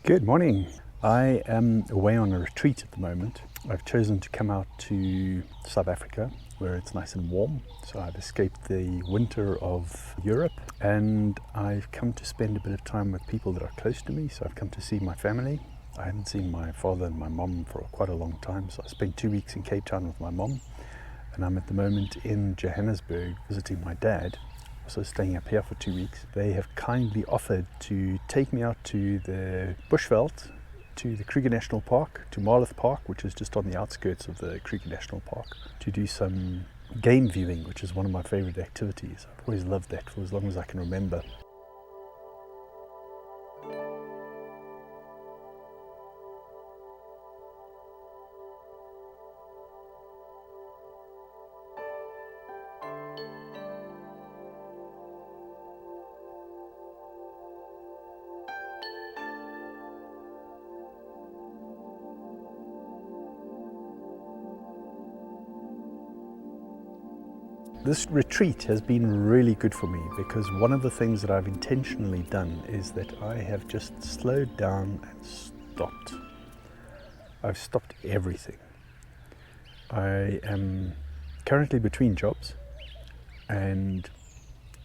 Good morning. I am away on a retreat at the moment. I've chosen to come out to South Africa where it's nice and warm. So I've escaped the winter of Europe and I've come to spend a bit of time with people that are close to me. So I've come to see my family. I haven't seen my father and my mom for quite a long time. So I spent 2 weeks in Cape Town with my mom and I'm at the moment in Johannesburg visiting my dad. So staying up here for 2 weeks. They have kindly offered to take me out to the Bushveld, to the Kruger National Park, to Marloth Park, which is just on the outskirts of the Kruger National Park, to do some game viewing, which is one of my favorite activities. I've always loved that for as long as I can remember. This retreat has been really good for me because one of the things that I've intentionally done is that I have just slowed down and stopped. I've stopped everything. I am currently between jobs and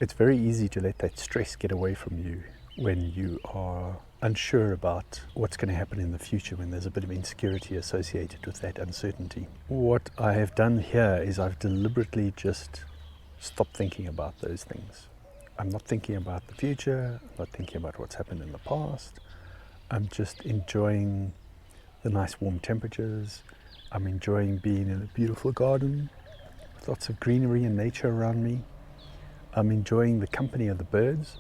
it's very easy to let that stress get away from you when you are unsure about what's going to happen in the future, when there's a bit of insecurity associated with that uncertainty. What I have done here is I've deliberately just stopped thinking about those things. I'm not thinking about the future, I'm not thinking about what's happened in the past. I'm just enjoying the nice warm temperatures. I'm enjoying being in a beautiful garden with lots of greenery and nature around me. I'm enjoying the company of the birds.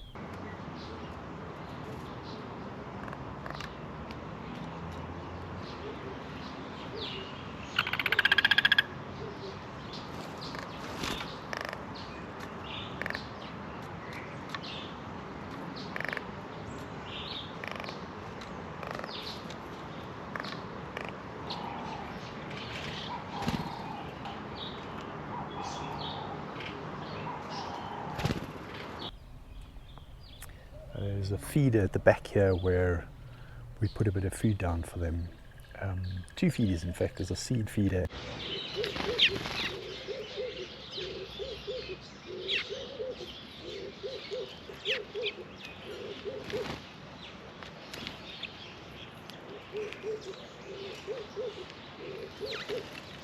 There's a feeder at the back here where we put a bit of food down for them. 2 feeders in fact. There's a seed feeder.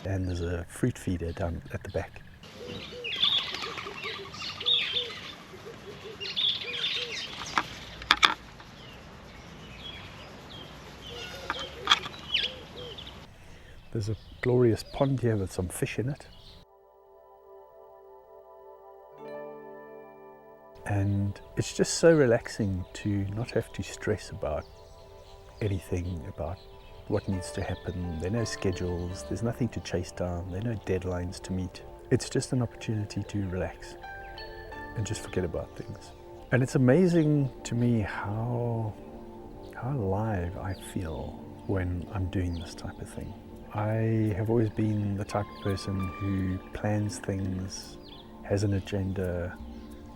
And there's a fruit feeder down at the back. There's a glorious pond here with some fish in it. And it's just so relaxing to not have to stress about anything, about what needs to happen. There are no schedules, there's nothing to chase down, there are no deadlines to meet. It's just an opportunity to relax and just forget about things. And it's amazing to me how alive I feel when I'm doing this type of thing. I have always been the type of person who plans things, has an agenda,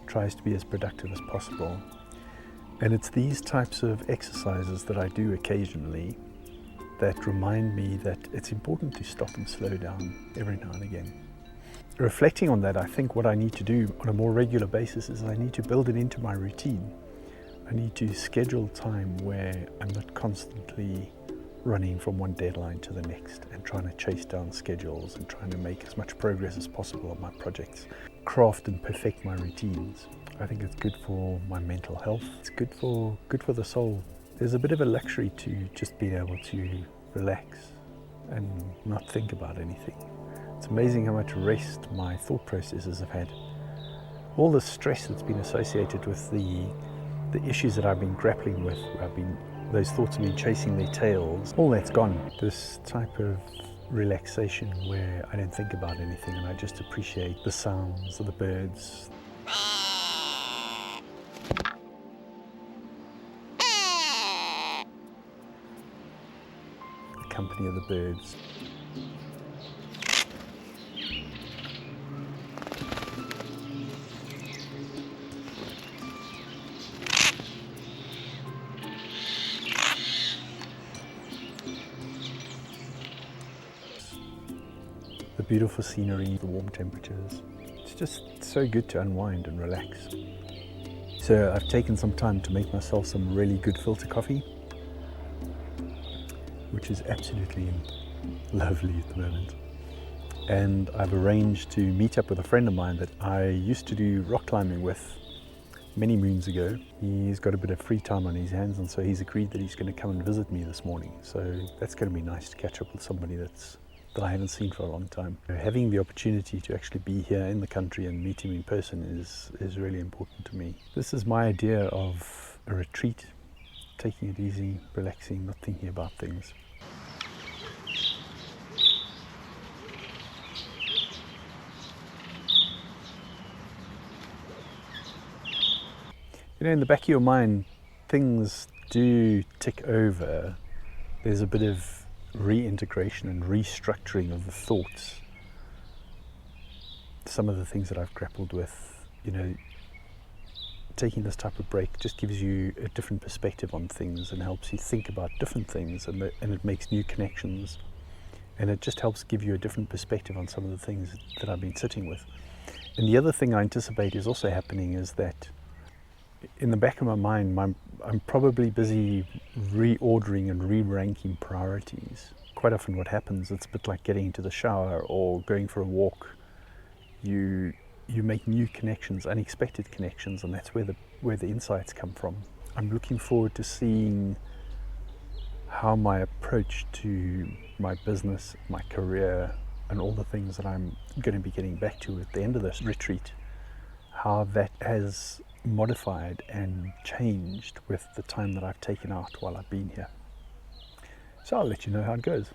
tries to be as productive as possible. And it's these types of exercises that I do occasionally that remind me that it's important to stop and slow down every now and again. Reflecting on that, I think what I need to do on a more regular basis is I need to build it into my routine. I need to schedule time where I'm not constantly running from one deadline to the next and trying to chase down schedules and trying to make as much progress as possible on my projects. Craft and perfect my routines. I think it's good for my mental health. It's good for the soul. There's a bit of a luxury to just being able to relax and not think about anything. It's amazing how much rest my thought processes have had. All the stress that's been associated with the issues that I've been grappling with, those thoughts have been chasing their tails, all that's gone. This type of relaxation where I don't think about anything and I just appreciate the sounds of the birds. The company of the birds. beautiful scenery, the warm temperatures. It's just so good to unwind and relax. So I've taken some time to make myself some really good filter coffee, which is absolutely lovely at the moment. And I've arranged to meet up with a friend of mine that I used to do rock climbing with many moons ago. He's got a bit of free time on his hands, and so he's agreed that he's going to come and visit me this morning. So that's going to be nice to catch up with somebody that I haven't seen for a long time. Having the opportunity to actually be here in the country and meet him in person is really important to me. This is my idea of a retreat, taking it easy, relaxing, not thinking about things. You know, in the back of your mind, things do tick over. There's a bit of reintegration and restructuring of the thoughts. Some of the things that I've grappled with, you know, taking this type of break just gives you a different perspective on things and helps you think about different things, and it makes new connections, and it just helps give you a different perspective on some of the things that I've been sitting with. And the other thing I anticipate is also happening is that in the back of my mind, I'm probably busy reordering and re-ranking priorities. Quite often what happens, it's a bit like getting into the shower or going for a walk. You make new connections, unexpected connections, and that's where the insights come from. I'm looking forward to seeing how my approach to my business, my career, and all the things that I'm going to be getting back to at the end of this retreat, how that has modified and changed with the time that I've taken out while I've been here. So I'll let you know how it goes.